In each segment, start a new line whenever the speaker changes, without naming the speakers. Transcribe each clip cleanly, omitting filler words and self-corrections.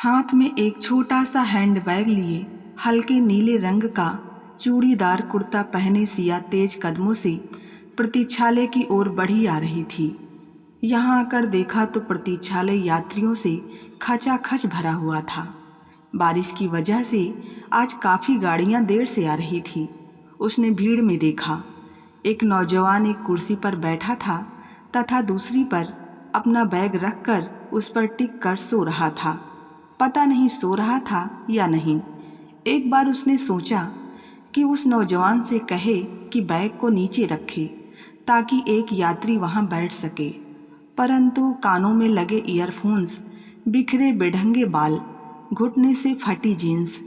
हाथ में एक छोटा सा हैंडबैग लिए हल्के नीले रंग का चूड़ीदार कुर्ता पहने सिया तेज कदमों से प्रतीक्षालय की ओर बढ़ी आ रही थी। यहाँ आकर देखा तो प्रतीक्षालय यात्रियों से खचाखच भरा हुआ था। बारिश की वजह से आज काफ़ी गाड़ियाँ देर से आ रही थी। उसने भीड़ में देखा एक नौजवान एक कुर्सी पर बैठा था तथा दूसरी पर अपना बैग रखकर उस पर टिक कर सो रहा था। पता नहीं सो रहा था या नहीं। एक बार उसने सोचा कि उस नौजवान से कहे कि बैग को नीचे रखे ताकि एक यात्री वहां बैठ सके, परंतु कानों में लगे ईयरफोन्स, बिखरे बेढंगे बाल, घुटने से फटी जीन्स,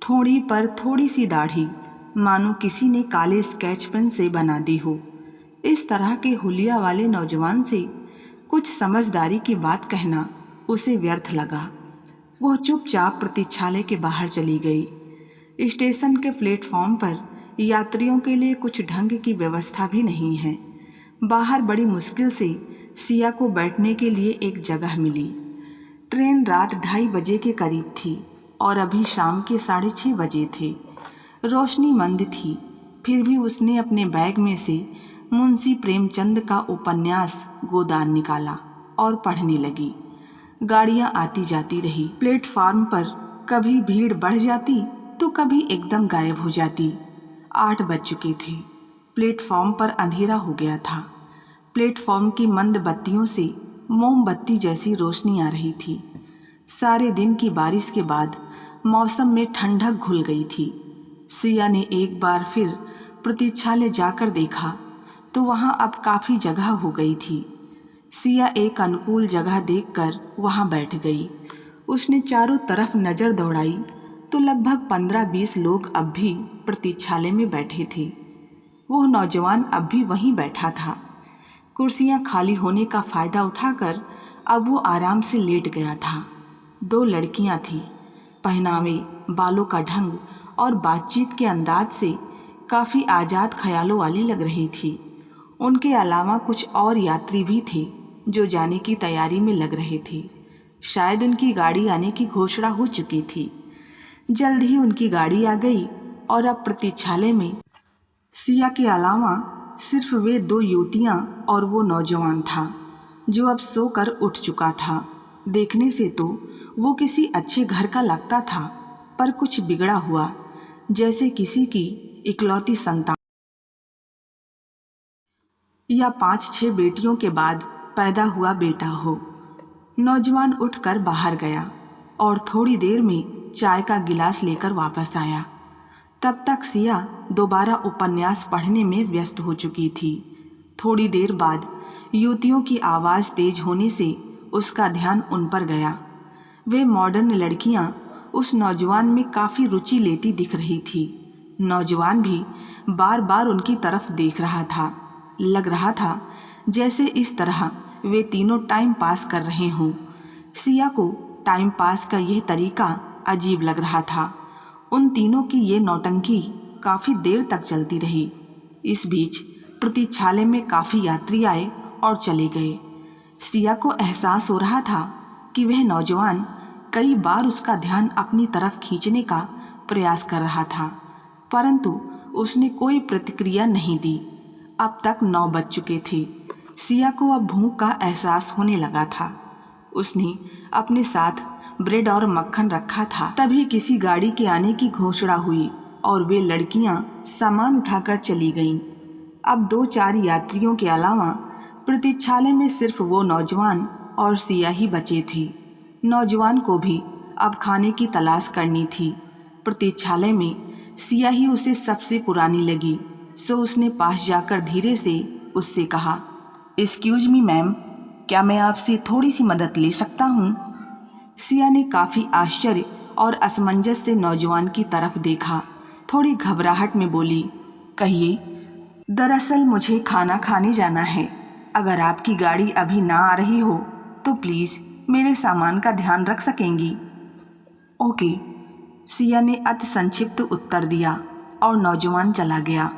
ठोड़ी पर थोड़ी सी दाढ़ी मानो किसी ने काले स्केच पेन से बना दी हो। इस तरह के हुलिया वाले नौजवान से कुछ समझदारी की बात कहना उसे व्यर्थ लगा। वह चुपचाप प्रतीक्षालय के बाहर चली गई। स्टेशन के प्लेटफॉर्म पर यात्रियों के लिए कुछ ढंग की व्यवस्था भी नहीं है। बाहर बड़ी मुश्किल से सिया को बैठने के लिए एक जगह मिली। ट्रेन रात 2:30 बजे के करीब थी और अभी शाम के 6:30 बजे थे। रोशनी मंद थी, फिर भी उसने अपने बैग में से मुंशी प्रेमचंद का उपन्यास गोदान निकाला और पढ़ने लगी। गाड़ियां आती जाती रही। प्लेटफार्म पर कभी भीड़ बढ़ जाती तो कभी एकदम गायब हो जाती। 8 बज चुके थे। प्लेटफार्म पर अंधेरा हो गया था। प्लेटफार्म की मंद बत्तियों से मोमबत्ती जैसी रोशनी आ रही थी। सारे दिन की बारिश के बाद मौसम में ठंडक घुल गई थी। सिया ने एक बार फिर प्रतीक्षालय जाकर देखा तो वहां अब काफ़ी जगह हो गई थी। सिया एक अनुकूल जगह देखकर वहां बैठ गई। उसने चारों तरफ नज़र दौड़ाई तो लगभग 15-20 लोग अब भी प्रतीक्षालय में बैठे थे। वह नौजवान अब भी वहीं बैठा था। कुर्सियां खाली होने का फ़ायदा उठाकर अब वो आराम से लेट गया था। 2 लड़कियां थीं। पहनावे, बालों का ढंग और बातचीत के अंदाज से काफ़ी आज़ाद ख्यालों वाली लग रही थी। उनके अलावा कुछ और यात्री भी थे जो जाने की तैयारी में लग रहे थे। शायद उनकी गाड़ी आने की घोषणा हो चुकी थी। जल्द ही उनकी गाड़ी आ गई और अब प्रतीक्षालय में सिया के अलावा सिर्फ वे 2 युवतियां और वो नौजवान था जो अब सोकर उठ चुका था। देखने से तो वो किसी अच्छे घर का लगता था, पर कुछ बिगड़ा हुआ, जैसे किसी की इकलौती संतान या 5-6 बेटियों के बाद पैदा हुआ बेटा हो। नौजवान उठकर बाहर गया और थोड़ी देर में चाय का गिलास लेकर वापस आया। तब तक सिया दोबारा उपन्यास पढ़ने में व्यस्त हो चुकी थी। थोड़ी देर बाद युवतियों की आवाज़ तेज होने से उसका ध्यान उन पर गया। वे मॉडर्न लड़कियां उस नौजवान में काफ़ी रुचि लेती दिख रही थी। नौजवान भी बार बार उनकी तरफ देख रहा था। लग रहा था जैसे इस तरह वे तीनों टाइम पास कर रहे हों। सिया को टाइम पास का यह तरीका अजीब लग रहा था। उन तीनों की ये नौटंकी काफ़ी देर तक चलती रही। इस बीच प्रतीक्षालय में काफ़ी यात्री आए और चले गए। सिया को एहसास हो रहा था कि वह नौजवान कई बार उसका ध्यान अपनी तरफ खींचने का प्रयास कर रहा था, परंतु उसने कोई प्रतिक्रिया नहीं दी। अब तक 9 बज चुके थे। सिया को अब भूख का एहसास होने लगा था। उसने अपने साथ ब्रेड और मक्खन रखा था। तभी किसी गाड़ी के आने की घोषणा हुई और वे लड़कियां सामान उठाकर चली गईं। अब 2-4 यात्रियों के अलावा प्रतीक्षालय में सिर्फ वो नौजवान और सिया ही बचे थे। नौजवान को भी अब खाने की तलाश करनी थी। प्रतीक्षालय में सिया ही उसे सबसे पुरानी लगी, सो उसने पास जाकर धीरे से उससे कहा, एक्सक्यूज मी मैम, क्या मैं आपसे थोड़ी सी मदद ले सकता हूँ? सिया ने काफ़ी आश्चर्य और असमंजस से नौजवान की तरफ देखा। थोड़ी घबराहट में बोली, कहिए। दरअसल मुझे खाना खाने जाना है। अगर आपकी गाड़ी अभी ना आ रही हो तो प्लीज़ मेरे सामान का ध्यान रख सकेंगी? ओके, सिया ने अति संक्षिप्त उत्तर दिया और नौजवान चला गया।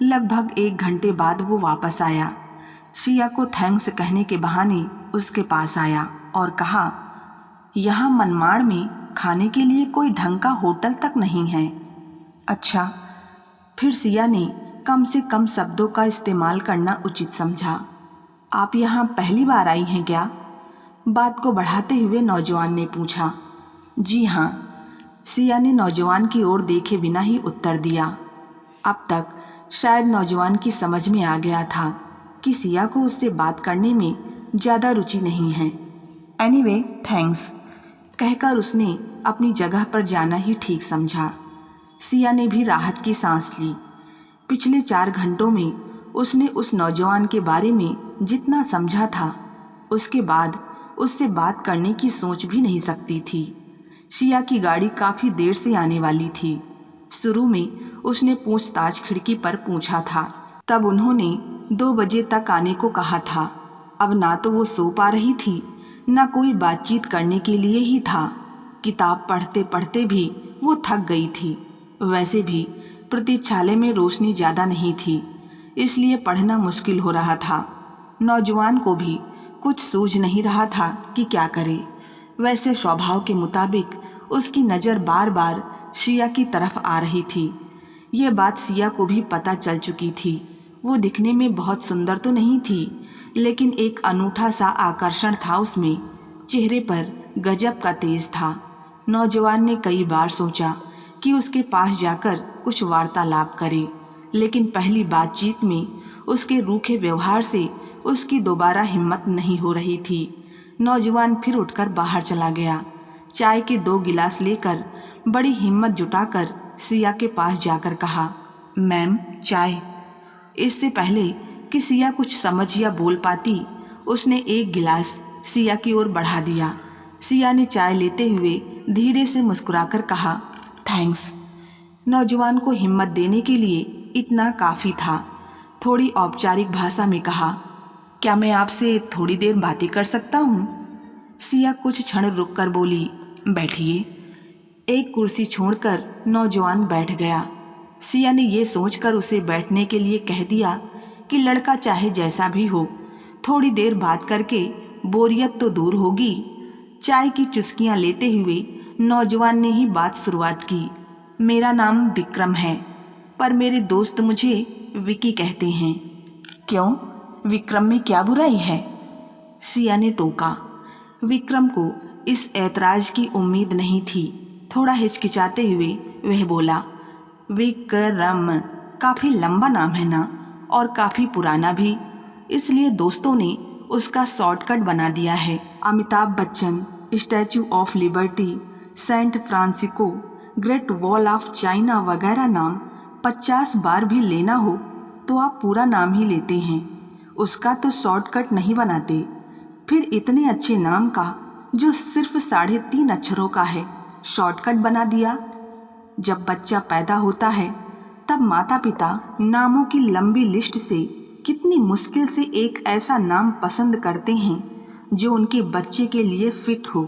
लगभग 1 घंटे बाद वो वापस आया। सिया को थैंक्स कहने के बहाने उसके पास आया और कहा, यहाँ मनमाड़ में खाने के लिए कोई ढंग का होटल तक नहीं है। अच्छा, फिर सिया ने कम से कम शब्दों का इस्तेमाल करना उचित समझा। आप यहाँ पहली बार आई हैं क्या? बात को बढ़ाते हुए नौजवान ने पूछा। जी हाँ, सिया ने नौजवान की ओर देखे बिना ही उत्तर दिया। अब तक शायद नौजवान की समझ में आ गया था कि सिया को उससे बात करने में ज़्यादा रुचि नहीं है। एनीवे, थैंक्स कहकर उसने अपनी जगह पर जाना ही ठीक समझा। सिया ने भी राहत की सांस ली। पिछले 4 घंटों में उसने उस नौजवान के बारे में जितना समझा था, उसके बाद उससे बात करने की सोच भी नहीं सकती थी। सिया की गाड़ी काफ़ी देर से आने वाली थी। शुरू में उसने पूछताछ खिड़की पर पूछा था, तब उन्होंने 2 बजे तक आने को कहा था। अब ना तो वो सो पा रही थी, ना कोई बातचीत करने के लिए ही था। किताब पढ़ते पढ़ते भी वो थक गई थी। वैसे भी प्रतीक्षालय में रोशनी ज़्यादा नहीं थी, इसलिए पढ़ना मुश्किल हो रहा था। नौजवान को भी कुछ सूझ नहीं रहा था कि क्या करे। वैसे स्वभाव के मुताबिक उसकी नज़र बार बार सिया की तरफ आ रही थी। ये बात सिया को भी पता चल चुकी थी। वो दिखने में बहुत सुंदर तो नहीं थी, लेकिन एक अनूठा सा आकर्षण था उसमें। चेहरे पर गजब का तेज था। नौजवान ने कई बार सोचा कि उसके पास जाकर कुछ वार्तालाप करे, लेकिन पहली बातचीत में उसके रूखे व्यवहार से उसकी दोबारा हिम्मत नहीं हो रही थी। नौजवान फिर उठकर बाहर चला गया। चाय के 2 गिलास लेकर बड़ी हिम्मत जुटाकर सिया के पास जाकर कहा, मैम चाय। इससे पहले कि सिया कुछ समझ या बोल पाती, उसने 1 गिलास सिया की ओर बढ़ा दिया। सिया ने चाय लेते हुए धीरे से मुस्कुराकर कहा, थैंक्स। नौजवान को हिम्मत देने के लिए इतना काफ़ी था। थोड़ी औपचारिक भाषा में कहा, क्या मैं आपसे थोड़ी देर बातें कर सकता हूँ? सिया कुछ क्षण रुककर बोली, बैठिए। एक कुर्सी छोड़कर नौजवान बैठ गया। सिया ने ये सोचकर उसे बैठने के लिए कह दिया कि लड़का चाहे जैसा भी हो, थोड़ी देर बात करके बोरियत तो दूर होगी। चाय की चुस्कियाँ लेते हुए नौजवान ने ही बात शुरुआत की। मेरा नाम विक्रम है, पर मेरे दोस्त मुझे विकी कहते हैं। क्यों, विक्रम में क्या बुराई है? सिया ने टोका। विक्रम को इस ऐतराज की उम्मीद नहीं थी। थोड़ा हिचकिचाते हुए वह बोला, विक्रम काफ़ी लंबा नाम है ना, और काफ़ी पुराना भी, इसलिए दोस्तों ने उसका शॉर्टकट बना दिया है। Amitabh Bachchan, Statue of Liberty, San Francisco, Great Wall of China वगैरह नाम 50 बार भी लेना हो तो आप पूरा नाम ही लेते हैं, उसका तो शॉर्टकट नहीं बनाते। फिर इतने अच्छे नाम का जो सिर्फ 3.5 अक्षरों का है, शॉर्टकट बना दिया। जब बच्चा पैदा होता है तब माता पिता नामों की लंबी लिस्ट से कितनी मुश्किल से एक ऐसा नाम पसंद करते हैं जो उनके बच्चे के लिए फिट हो।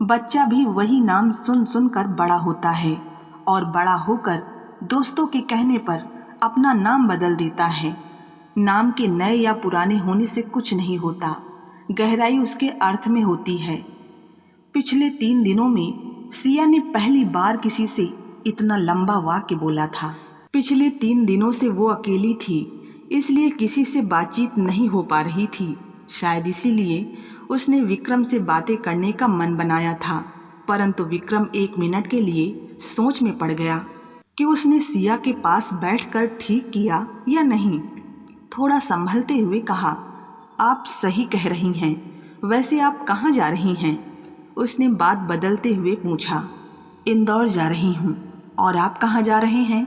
बच्चा भी वही नाम सुन सुन कर बड़ा होता है, और बड़ा होकर दोस्तों के कहने पर अपना नाम बदल देता है। नाम के नए या पुराने होने से कुछ नहीं होता, गहराई उसके अर्थ में होती है। पिछले 3 दिनों में सिया ने पहली बार किसी से इतना लंबा वाक्य बोला था। पिछले 3 दिनों से वो अकेली थी, इसलिए किसी से बातचीत नहीं हो पा रही थी। शायद इसीलिए उसने विक्रम से बातें करने का मन बनाया था, परंतु विक्रम 1 मिनट के लिए सोच में पड़ गया कि उसने सिया के पास बैठकर ठीक किया या नहीं। थोड़ा संभलते हुए कहा, आप सही कह रही हैं, वैसे आप कहाँ जा रही हैं? उसने बात बदलते हुए पूछा। इंदौर जा रही हूँ। और आप कहाँ जा रहे हैं?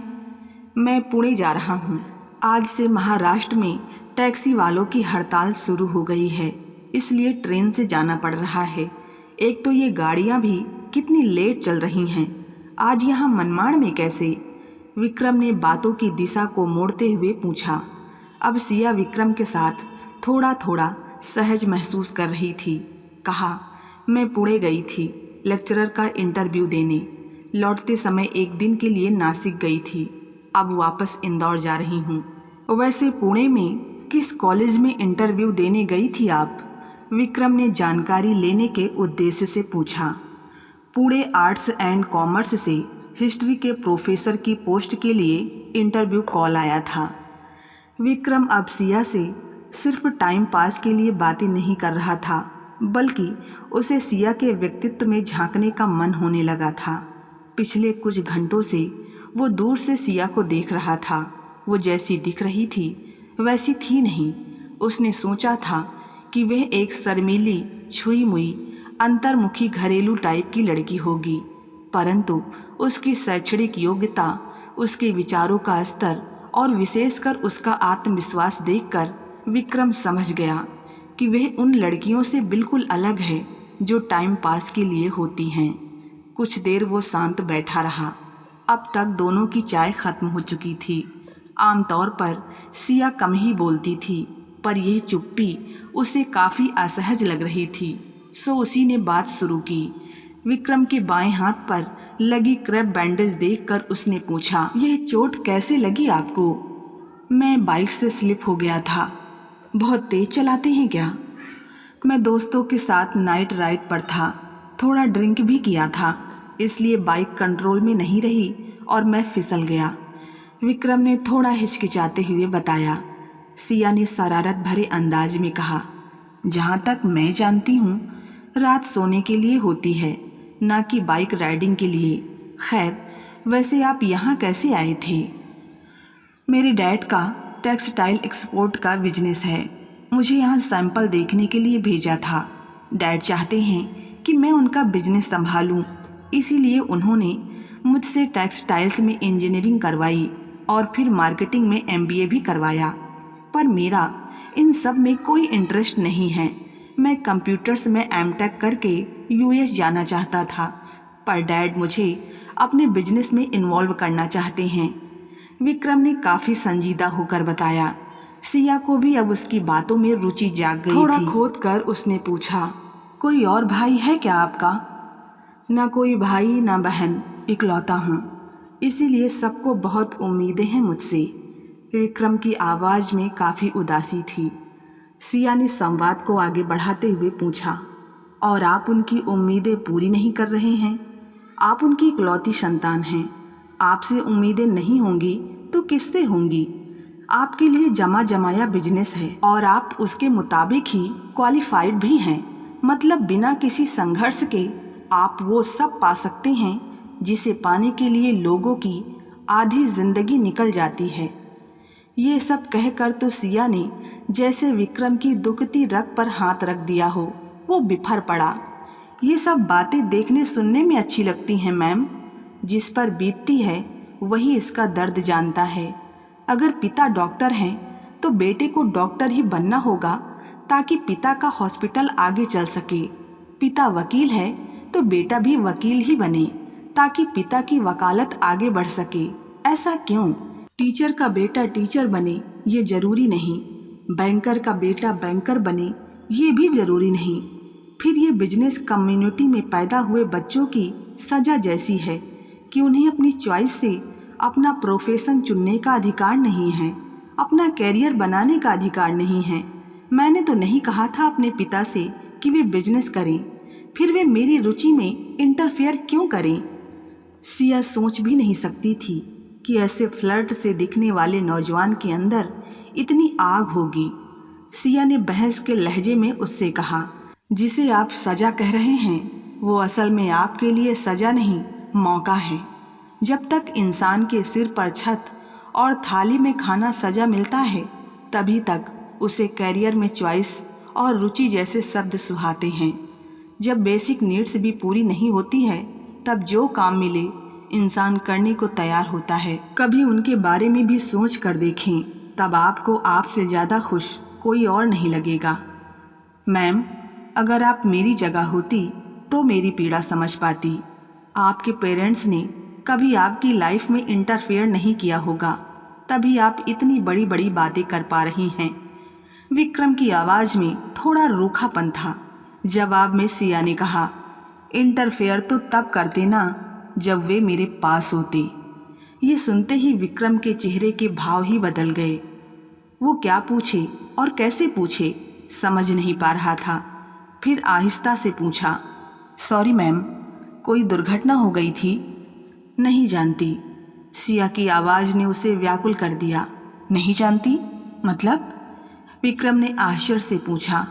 मैं पुणे जा रहा हूँ। आज से महाराष्ट्र में टैक्सी वालों की हड़ताल शुरू हो गई है, इसलिए ट्रेन से जाना पड़ रहा है। एक तो ये गाड़ियाँ भी कितनी लेट चल रही हैं। आज यहाँ मनमाड़ में कैसे? विक्रम ने बातों की दिशा को मोड़ते हुए पूछा। अब सिया विक्रम के साथ थोड़ा थोड़ा सहज महसूस कर रही थी। कहा, मैं पुणे गई थी लेक्चरर का इंटरव्यू देने। लौटते समय 1 दिन के लिए नासिक गई थी, अब वापस इंदौर जा रही हूँ। वैसे पुणे में किस कॉलेज में इंटरव्यू देने गई थी आप? विक्रम ने जानकारी लेने के उद्देश्य से पूछा। पुणे आर्ट्स एंड कॉमर्स से हिस्ट्री के प्रोफेसर की पोस्ट के लिए इंटरव्यू कॉल आया था। विक्रम अब सिया से सिर्फ टाइम पास के लिए बातें नहीं कर रहा था, बल्कि उसे सिया के व्यक्तित्व में झांकने का मन होने लगा था। पिछले कुछ घंटों से वो दूर से सिया को देख रहा था। वो जैसी दिख रही थी वैसी थी नहीं। उसने सोचा था कि वह एक शर्मीली, छुई मुई, अंतर्मुखी घरेलू टाइप की लड़की होगी, परंतु उसकी शैक्षणिक योग्यता, उसके विचारों का स्तर और विशेषकर उसका आत्मविश्वास देखकर विक्रम समझ गया कि वह उन लड़कियों से बिल्कुल अलग है जो टाइम पास के लिए होती हैं। कुछ देर वो शांत बैठा रहा। अब तक दोनों की चाय खत्म हो चुकी थी। आमतौर पर सिया कम ही बोलती थी, पर यह चुप्पी उसे काफ़ी असहज लग रही थी, सो उसी ने बात शुरू की। विक्रम के बाएं हाथ पर लगी क्रैप बैंडेज देखकर उसने पूछा, यह चोट कैसे लगी आपको? मैं बाइक से स्लिप हो गया था। बहुत तेज चलाते हैं क्या? मैं दोस्तों के साथ नाइट राइड पर था, थोड़ा ड्रिंक भी किया था, इसलिए बाइक कंट्रोल में नहीं रही और मैं फिसल गया, विक्रम ने थोड़ा हिचकिचाते हुए बताया। सिया ने शरारत भरे अंदाज में कहा, जहाँ तक मैं जानती हूँ रात सोने के लिए होती है, ना कि बाइक राइडिंग के लिए। खैर, वैसे आप यहाँ कैसे आए थे? मेरे डैड का टेक्सटाइल एक्सपोर्ट का बिजनेस है, मुझे यहाँ सैंपल देखने के लिए भेजा था। डैड चाहते हैं कि मैं उनका बिजनेस संभालूं, इसीलिए उन्होंने मुझसे टेक्सटाइल्स में इंजीनियरिंग करवाई और फिर मार्केटिंग में MBA भी करवाया, पर मेरा इन सब में कोई इंटरेस्ट नहीं है। मैं कंप्यूटर्स में M.Tech करके US जाना चाहता था, पर डैड मुझे अपने बिजनेस में इन्वॉल्व करना चाहते हैं, विक्रम ने काफ़ी संजीदा होकर बताया। सिया को भी अब उसकी बातों में रुचि जाग गई थी। थोड़ा खोद कर उसने पूछा, कोई और भाई है क्या आपका? ना कोई भाई ना बहन, इकलौता हूँ, इसीलिए सबको बहुत उम्मीदें हैं मुझसे। विक्रम की आवाज़ में काफ़ी उदासी थी। सिया ने संवाद को आगे बढ़ाते हुए पूछा, और आप उनकी उम्मीदें पूरी नहीं कर रहे हैं? आप उनकी इकलौती संतान हैं, आपसे उम्मीदें नहीं होंगी तो किससे होंगी? आपके लिए जमा जमाया बिजनेस है और आप उसके मुताबिक ही क्वालिफाइड भी हैं, मतलब बिना किसी संघर्ष के आप वो सब पा सकते हैं जिसे पाने के लिए लोगों की आधी जिंदगी निकल जाती है। ये सब कहकर तो सिया ने जैसे विक्रम की दुखती रग पर हाथ रख दिया हो, वो बिफर पड़ा। ये सब बातें देखने सुनने में अच्छी लगती हैं मैम, जिस पर बीतती है वही इसका दर्द जानता है। अगर पिता डॉक्टर हैं तो बेटे को डॉक्टर ही बनना होगा ताकि पिता का हॉस्पिटल आगे चल सके। पिता वकील है तो बेटा भी वकील ही बने ताकि पिता की वकालत आगे बढ़ सके। ऐसा क्यों? टीचर का बेटा टीचर बने ये जरूरी नहीं, बैंकर का बेटा बैंकर बने ये भी जरूरी नहीं। फिर ये बिजनेस कम्युनिटी में पैदा हुए बच्चों की सजा जैसी है कि उन्हें अपनी चॉइस से अपना प्रोफेशन चुनने का अधिकार नहीं है, अपना कैरियर बनाने का अधिकार नहीं है। मैंने तो नहीं कहा था अपने पिता से कि वे बिजनेस करें, फिर वे मेरी रुचि में इंटरफेयर क्यों करें? सिया सोच भी नहीं सकती थी कि ऐसे फ्लर्ट से दिखने वाले नौजवान के अंदर इतनी आग होगी। सिया ने बहस के लहजे में उससे कहा, जिसे आप सजा कह रहे हैं वो असल में आपके लिए सजा नहीं, मौका है। जब तक इंसान के सिर पर छत और थाली में खाना सजा मिलता है, तभी तक उसे कैरियर में चॉइस और रुचि जैसे शब्द सुहाते हैं। जब बेसिक नीड्स भी पूरी नहीं होती है, तब जो काम मिले इंसान करने को तैयार होता है। कभी उनके बारे में भी सोच कर देखें, तब आपको आपसे ज़्यादा खुश कोई और नहीं लगेगा। मैम, अगर आप मेरी जगह होती तो मेरी पीड़ा समझ पाती। आपके पेरेंट्स ने कभी आपकी लाइफ में इंटरफेयर नहीं किया होगा, तभी आप इतनी बड़ी बड़ी बातें कर पा रही हैं। विक्रम की आवाज़ में थोड़ा रूखापन था। जवाब में सिया ने कहा, इंटरफेयर तो तब करते ना जब वे मेरे पास होते। ये सुनते ही विक्रम के चेहरे के भाव ही बदल गए। वो क्या पूछे और कैसे पूछे समझ नहीं पा रहा था। फिर आहिस्ता से पूछा, सॉरी मैम, कोई दुर्घटना हो गई थी? नहीं जानती। सिया की आवाज़ ने उसे व्याकुल कर दिया। नहीं जानती मतलब? विक्रम ने आश्चर्य से पूछा।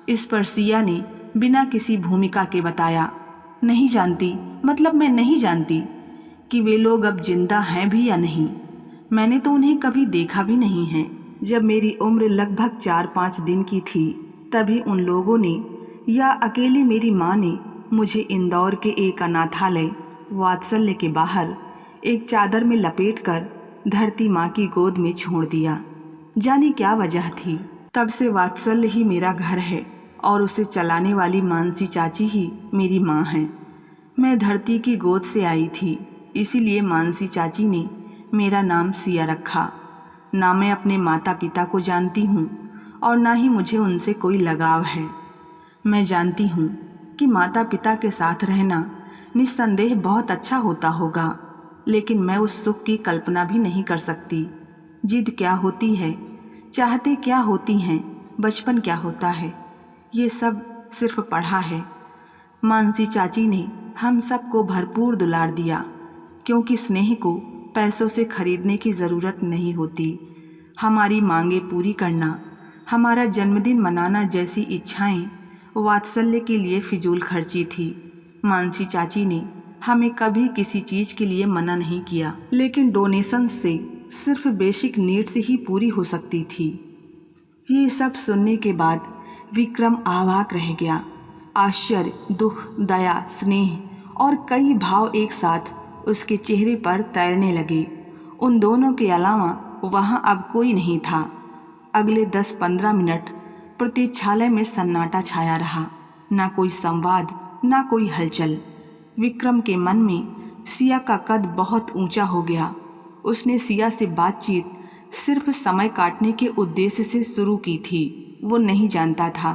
इस पर सिया ने बिना किसी भूमिका के बताया, नहीं जानती मतलब मैं नहीं जानती कि वे लोग अब जिंदा हैं भी या नहीं। मैंने तो उन्हें कभी देखा भी नहीं है। जब मेरी उम्र लगभग 4-5 दिन की थी तभी उन लोगों ने या अकेली मेरी माँ ने मुझे इंदौर के एक अनाथालय वात्सल्य के बाहर एक चादर में लपेटकर धरती माँ की गोद में छोड़ दिया। जाने क्या वजह थी। तब से वात्सल्य ही मेरा घर है और उसे चलाने वाली मानसी चाची ही मेरी माँ है। मैं धरती की गोद से आई थी, इसीलिए मानसी चाची ने मेरा नाम सिया रखा। ना मैं अपने माता पिता को जानती हूँ और ना ही मुझे उनसे कोई लगाव है। मैं जानती हूँ कि माता पिता के साथ रहना निस्संदेह बहुत अच्छा होता होगा, लेकिन मैं उस सुख की कल्पना भी नहीं कर सकती। जिद क्या होती है, चाहते क्या होती हैं, बचपन क्या होता है, ये सब सिर्फ पढ़ा है। मानसी चाची ने हम सबको भरपूर दुलार दिया, क्योंकि स्नेह को पैसों से खरीदने की ज़रूरत नहीं होती। हमारी मांगें पूरी करना, हमारा जन्मदिन मनाना जैसी इच्छाएं वात्सल्य के लिए फिजूल खर्ची थी। मानसी चाची ने हमें कभी किसी चीज़ के लिए मना नहीं किया, लेकिन डोनेशन से सिर्फ बेसिक नीड्स ही पूरी हो सकती थी। ये सब सुनने के बाद विक्रम अवाक रह गया। आश्चर्य, दुख, दया, स्नेह और कई भाव एक साथ उसके चेहरे पर तैरने लगे। उन दोनों के अलावा वहाँ अब कोई नहीं था। अगले 10-15 मिनट प्रतीक्षालय में सन्नाटा छाया रहा। ना कोई संवाद, ना कोई हलचल। विक्रम के मन में सिया का कद बहुत ऊंचा हो गया। उसने सिया से बातचीत सिर्फ समय काटने के उद्देश्य से शुरू की थी। वो नहीं जानता था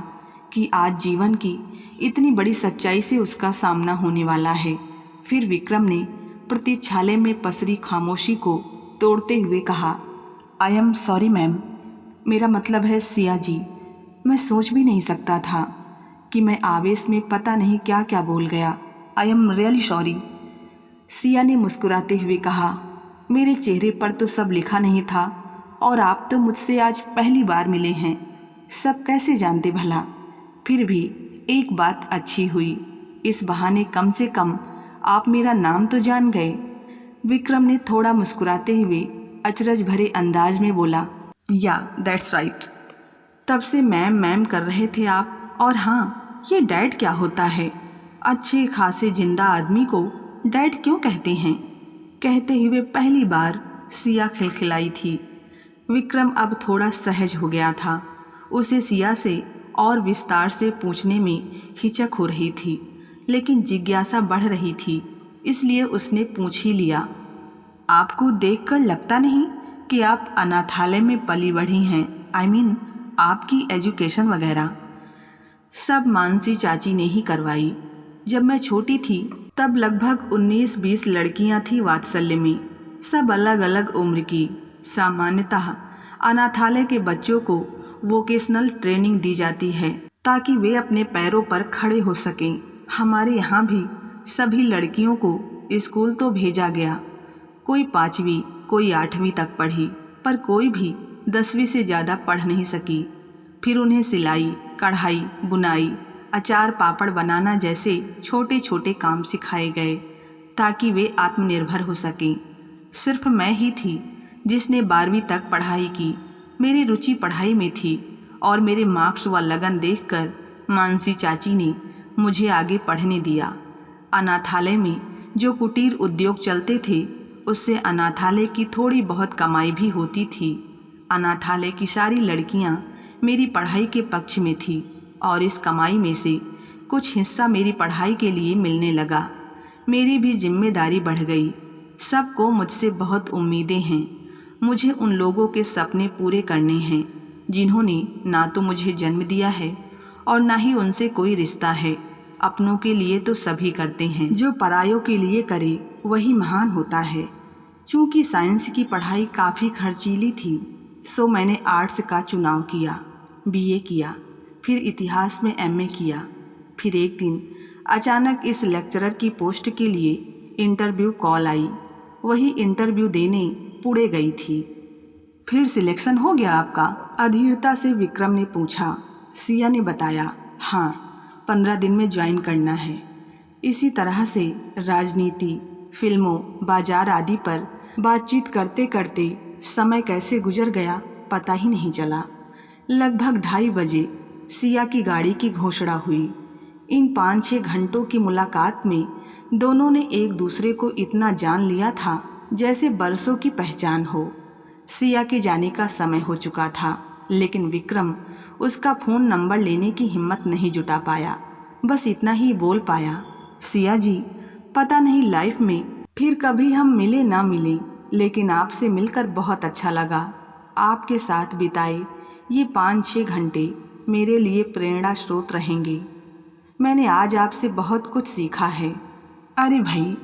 कि आज जीवन की इतनी बड़ी सच्चाई से उसका सामना होने वाला है। फिर विक्रम ने प्रतीक्षालय में पसरी खामोशी को तोड़ते हुए कहा, आई एम सॉरी मैम, मेरा मतलब है सिया जी, मैं सोच भी नहीं सकता था कि मैं आवेश में पता नहीं क्या क्या बोल गया। I am really sorry. Siya ने मुस्कुराते हुए कहा, मेरे चेहरे पर तो सब लिखा नहीं था और आप तो मुझसे आज पहली बार मिले हैं, सब कैसे जानते भला। फिर भी एक बात अच्छी हुई, इस बहाने कम से कम आप मेरा नाम तो जान गए। विक्रम ने थोड़ा मुस्कुराते हुए अचरज भरे अंदाज में बोला, या दैट्स राइट। तब से मैम मैम कर रहे थे आप। और हाँ, ये डैड क्या होता है? अच्छे खासे जिंदा आदमी को डैड क्यों कहते हैं? कहते हुए पहली बार सिया खिलखिलाई थी। विक्रम अब थोड़ा सहज हो गया था। उसे सिया से और विस्तार से पूछने में हिचक हो रही थी, लेकिन जिज्ञासा बढ़ रही थी, इसलिए उसने पूछ ही लिया, आपको देखकर लगता नहीं कि आप अनाथालय में पली बढ़ी हैं? आई मीन आपकी एजुकेशन वगैरह सब मानसी चाची ने ही करवाई। जब मैं छोटी थी तब लगभग 19-20 लड़कियां थी वात्सल्य में, सब अलग अलग उम्र की। सामान्यतः अनाथालय के बच्चों को वोकेशनल ट्रेनिंग दी जाती है ताकि वे अपने पैरों पर खड़े हो सकें। हमारे यहाँ भी सभी लड़कियों को स्कूल तो भेजा गया। कोई 5वीं, कोई 8वीं तक पढ़ी, पर कोई भी 10वीं से ज़्यादा पढ़ नहीं सकी। फिर उन्हें सिलाई, कढ़ाई, बुनाई, अचार पापड़ बनाना जैसे छोटे छोटे काम सिखाए गए ताकि वे आत्मनिर्भर हो सकें। सिर्फ मैं ही थी जिसने 12वीं तक पढ़ाई की। मेरी रुचि पढ़ाई में थी और मेरे मार्क्स व लगन देखकर मानसी चाची ने मुझे आगे पढ़ने दिया। अनाथालय में जो कुटीर उद्योग चलते थे उससे अनाथालय की थोड़ी बहुत कमाई भी होती थी। अनाथालय की सारी लड़कियां मेरी पढ़ाई के पक्ष में थी और इस कमाई में से कुछ हिस्सा मेरी पढ़ाई के लिए मिलने लगा। मेरी भी जिम्मेदारी बढ़ गई। सबको मुझसे बहुत उम्मीदें हैं। मुझे उन लोगों के सपने पूरे करने हैं जिन्होंने ना तो मुझे जन्म दिया है और ना ही उनसे कोई रिश्ता है। अपनों के लिए तो सभी करते हैं, जो परायों के लिए करे वही महान होता है। चूँकि साइंस की पढ़ाई काफ़ी खर्चीली थी, सो मैंने आर्ट्स का चुनाव किया। बीए किया, फिर इतिहास में एमए किया। फिर एक दिन अचानक इस लेक्चरर की पोस्ट के लिए इंटरव्यू कॉल आई। वही इंटरव्यू देने पुणे गई थी। फिर सिलेक्शन हो गया आपका? अधीरता से विक्रम ने पूछा। सिया ने बताया, हाँ, 15 दिन में ज्वाइन करना है। इसी तरह से राजनीति, फिल्मों, बाजार आदि पर बातचीत करते करते समय कैसे गुजर गया पता ही नहीं चला। लगभग 2:30 बजे सिया की गाड़ी की घोषणा हुई। इन 5-6 घंटों की मुलाकात में दोनों ने एक दूसरे को इतना जान लिया था जैसे बरसों की पहचान हो। सिया के जाने का समय हो चुका था, लेकिन विक्रम उसका फ़ोन नंबर लेने की हिम्मत नहीं जुटा पाया। बस इतना ही बोल पाया, सिया जी, पता नहीं लाइफ में फिर कभी हम मिले ना मिले, लेकिन आपसे मिलकर बहुत अच्छा लगा। आपके साथ बिताए ये 5-6 घंटे मेरे लिए प्रेरणा स्रोत रहेंगे। मैंने आज आपसे बहुत कुछ सीखा है। अरे भाई,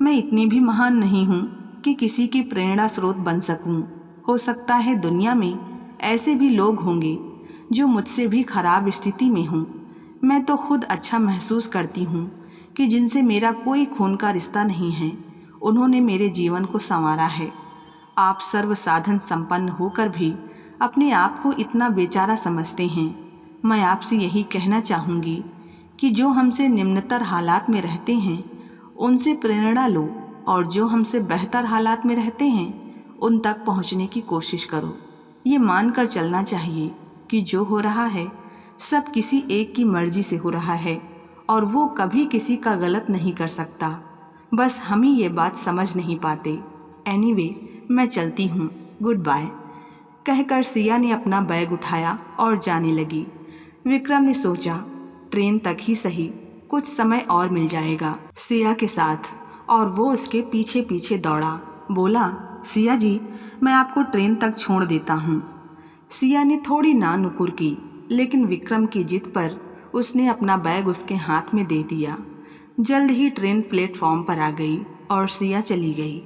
मैं इतनी भी महान नहीं हूँ कि किसी की प्रेरणा स्रोत बन सकूँ। हो सकता है दुनिया में ऐसे भी लोग होंगे जो मुझसे भी खराब स्थिति में हों। मैं तो खुद अच्छा महसूस करती हूँ कि जिनसे मेरा कोई खून का रिश्ता नहीं है, उन्होंने मेरे जीवन को संवारा है। आप सर्व साधन संपन्न होकर भी अपने आप को इतना बेचारा समझते हैं। मैं आपसे यही कहना चाहूँगी कि जो हमसे निम्नतर हालात में रहते हैं उनसे प्रेरणा लो, और जो हमसे बेहतर हालात में रहते हैं उन तक पहुँचने की कोशिश करो। ये मानकर चलना चाहिए कि जो हो रहा है सब किसी एक की मर्जी से हो रहा है और वो कभी किसी का गलत नहीं कर सकता। बस हम ही ये बात समझ नहीं पाते। एनीवे, मैं चलती हूँ, गुड बाय। कहकर सिया ने अपना बैग उठाया और जाने लगी। विक्रम ने सोचा, ट्रेन तक ही सही, कुछ समय और मिल जाएगा सिया के साथ, और वो उसके पीछे पीछे दौड़ा। बोला, सिया जी, मैं आपको ट्रेन तक छोड़ देता हूँ। सिया ने थोड़ी नानुकुर की, लेकिन विक्रम की जिद पर उसने अपना बैग उसके हाथ में दे दिया। जल्द ही ट्रेन प्लेटफॉर्म पर आ गई और सिया चली गई।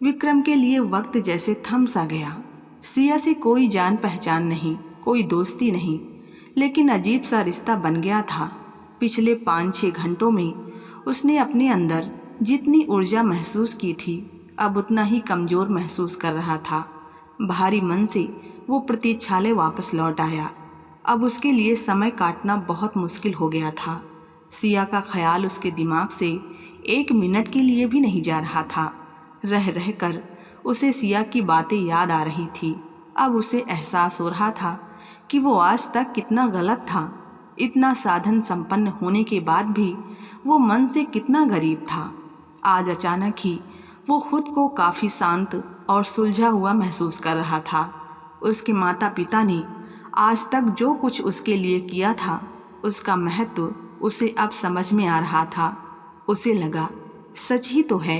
विक्रम के लिए वक्त जैसे थम सा गया। सिया से कोई जान पहचान नहीं, कोई दोस्ती नहीं, लेकिन अजीब सा रिश्ता बन गया था। पिछले 5-6 घंटों में उसने अपने अंदर जितनी ऊर्जा महसूस की थी, अब उतना ही कमज़ोर महसूस कर रहा था। भारी मन से वो प्रतीक्षालय वापस लौट आया। अब उसके लिए समय काटना बहुत मुश्किल हो गया था। सिया का ख्याल उसके दिमाग से 1 मिनट के लिए भी नहीं जा रहा था। रह रह कर उसे सिया की बातें याद आ रही थी। अब उसे एहसास हो रहा था कि वो आज तक कितना गलत था। इतना साधन संपन्न होने के बाद भी वो मन से कितना गरीब था। आज अचानक ही वो खुद को काफ़ी शांत और सुलझा हुआ महसूस कर रहा था। उसके माता पिता ने आज तक जो कुछ उसके लिए किया था, उसका महत्व उसे अब समझ में आ रहा था। उसे लगा, सच ही तो है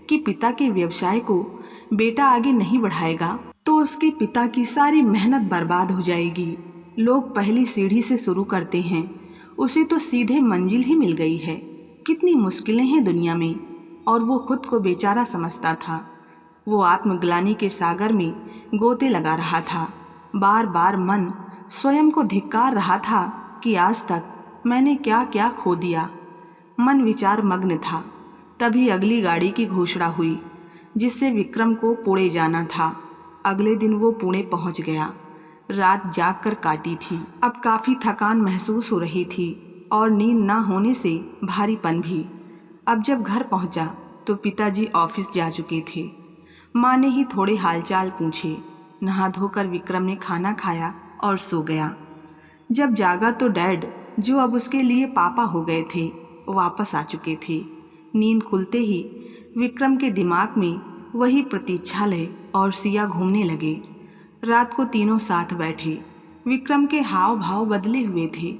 कि पिता के व्यवसाय को बेटा आगे नहीं बढ़ाएगा तो उसके पिता की सारी मेहनत बर्बाद हो जाएगी। लोग पहली सीढ़ी से शुरू करते हैं, उसे तो सीधे मंजिल ही मिल गई है। कितनी मुश्किलें हैं दुनिया में, और वो खुद को बेचारा समझता था। वो आत्मग्लानि के सागर में गोते लगा रहा था। बार बार मन स्वयं को धिक्कार रहा था कि आज तक मैंने क्या क्या खो दिया। मन विचार मग्न था। तभी अगली गाड़ी की घोषणा हुई, जिससे विक्रम को पुणे जाना था। अगले दिन वो पुणे पहुंच गया। रात जाग कर काटी थी। अब काफ़ी थकान महसूस हो रही थी और नींद ना होने से भारीपन भी। अब जब घर पहुंचा तो पिताजी ऑफिस जा चुके थे। माँ ने ही थोड़े हालचाल पूछे। नहा धोकर विक्रम ने खाना खाया और सो गया। जब जागा तो डैड, जो अब उसके लिए पापा हो गए थे, वापस आ चुके थे। नींद खुलते ही विक्रम के दिमाग में वही प्रतीक्षालय और सिया घूमने लगे। रात को तीनों साथ बैठे। विक्रम के हाव भाव बदले हुए थे।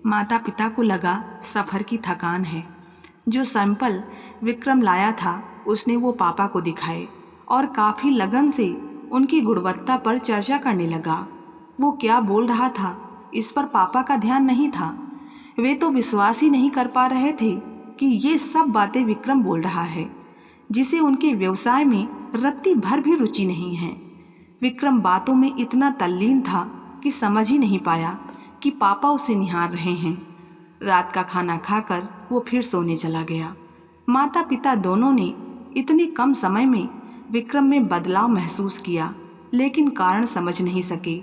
माता पिता को लगा सफ़र की थकान है। जो सैंपल विक्रम लाया था उसने वो पापा को दिखाए और काफ़ी लगन से उनकी गुणवत्ता पर चर्चा करने लगा। वो क्या बोल रहा था इस पर पापा का ध्यान नहीं था। वे तो विश्वास ही नहीं कर पा रहे थे कि ये सब बातें विक्रम बोल रहा है, जिसे उनके व्यवसाय में रत्ती भर भी रुचि नहीं है। विक्रम बातों में इतना तल्लीन था कि समझ ही नहीं पाया कि पापा उसे निहार रहे हैं। रात का खाना खाकर वो फिर सोने चला गया। माता पिता दोनों ने इतने कम समय में विक्रम में बदलाव महसूस किया, लेकिन कारण समझ नहीं सके।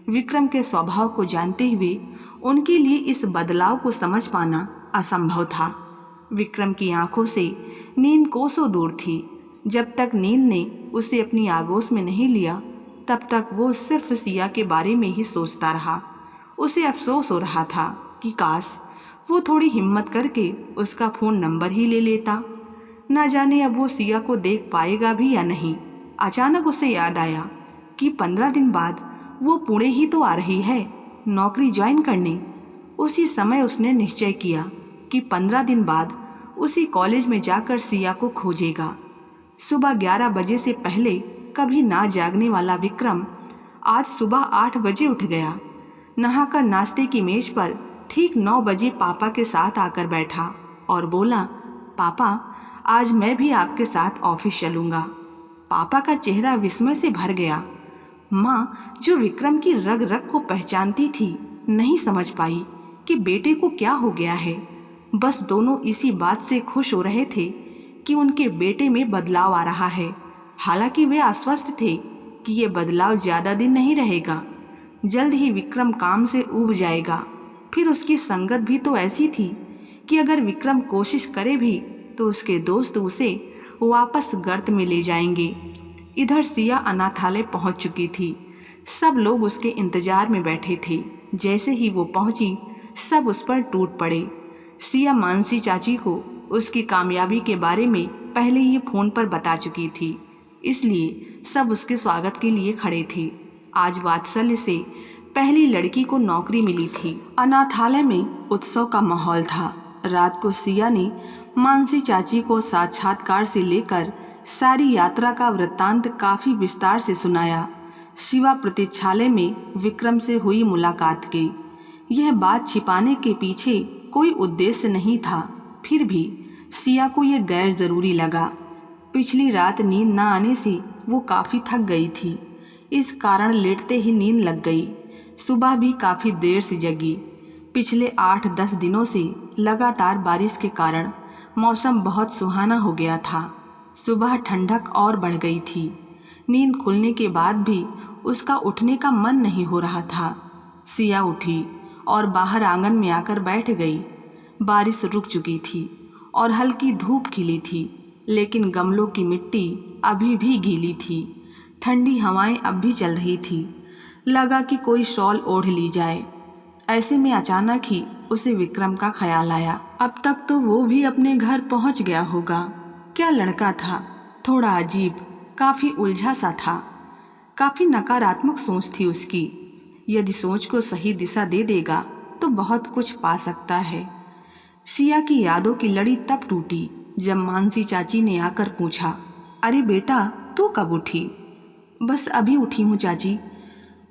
विक्रम के स्वभाव को जानते हुए उनके लिए इस बदलाव को समझ पाना असंभव था। विक्रम की आंखों से नींद कोसों दूर थी। जब तक नींद ने उसे अपनी आगोश में नहीं लिया, तब तक वो सिर्फ सिया के बारे में ही सोचता रहा। उसे अफसोस हो रहा था कि काश वो थोड़ी हिम्मत करके उसका फ़ोन नंबर ही ले लेता। न जाने अब वो सिया को देख पाएगा भी या नहीं। अचानक उसे याद आया कि 15 दिन बाद वो पुणे ही तो आ रही है नौकरी ज्वाइन करने। उसी समय उसने निश्चय किया कि 15 दिन बाद उसी कॉलेज में जाकर सिया को खोजेगा। सुबह 11 बजे से पहले कभी ना जागने वाला विक्रम आज सुबह 8 बजे उठ गया। नहाकर नाश्ते की मेज पर ठीक 9 बजे पापा के साथ आकर बैठा और बोला, पापा आज मैं भी आपके साथ ऑफिस चलूँगा। पापा का चेहरा विस्मय से भर गया। माँ, जो विक्रम की रग रग को पहचानती थी, नहीं समझ पाई कि बेटे को क्या हो गया है। बस दोनों इसी बात से खुश हो रहे थे कि उनके बेटे में बदलाव आ रहा है। हालांकि वे आश्वस्त थे कि ये बदलाव ज़्यादा दिन नहीं रहेगा। जल्द ही विक्रम काम से ऊब जाएगा। फिर उसकी संगत भी तो ऐसी थी कि अगर विक्रम कोशिश करे भी तो उसके दोस्त उसे वापस गर्त में ले जाएंगे। इधर सिया अनाथालय पहुंच चुकी थी। सब लोग उसके इंतजार में बैठे थे। जैसे ही वो पहुंची, सब उस पर टूट पड़े। सिया मानसी चाची को उसकी कामयाबी के बारे में पहले ही फ़ोन पर बता चुकी थी, इसलिए सब उसके स्वागत के लिए खड़े थे। आज वात्सल्य से पहली लड़की को नौकरी मिली थी। अनाथालय में उत्सव का माहौल था। रात को सिया ने मानसी चाची को साक्षात्कार से लेकर सारी यात्रा का वृत्तांत काफ़ी विस्तार से सुनाया। शिवा प्रतीक्षालय में विक्रम से हुई मुलाकात की। यह बात छिपाने के पीछे कोई उद्देश्य नहीं था, फिर भी सिया को यह गैर ज़रूरी लगा। पिछली रात नींद न आने से वो काफ़ी थक गई थी। इस कारण लेटते ही नींद लग गई। सुबह भी काफ़ी देर से जगी। पिछले 8-10 दिनों से लगातार बारिश के कारण मौसम बहुत सुहाना हो गया था। सुबह ठंडक और बढ़ गई थी। नींद खुलने के बाद भी उसका उठने का मन नहीं हो रहा था। सिया उठी और बाहर आंगन में आकर बैठ गई। बारिश रुक चुकी थी और हल्की धूप खिली थी, लेकिन गमलों की मिट्टी अभी भी गीली थी। ठंडी हवाएं अब भी चल रही थी। लगा कि कोई शॉल ओढ़ ली जाए। ऐसे में अचानक ही उसे विक्रम का ख्याल आया। अब तक तो वो भी अपने घर पहुंच गया होगा। क्या लड़का था, थोड़ा अजीब, काफ़ी उलझा सा था। काफ़ी नकारात्मक सोच थी उसकी। यदि सोच को सही दिशा दे देगा तो बहुत कुछ पा सकता है। सिया की यादों की लड़ी तब टूटी जब मानसी चाची ने आकर पूछा, अरे बेटा, तू कब उठी? बस अभी उठी हूँ चाची।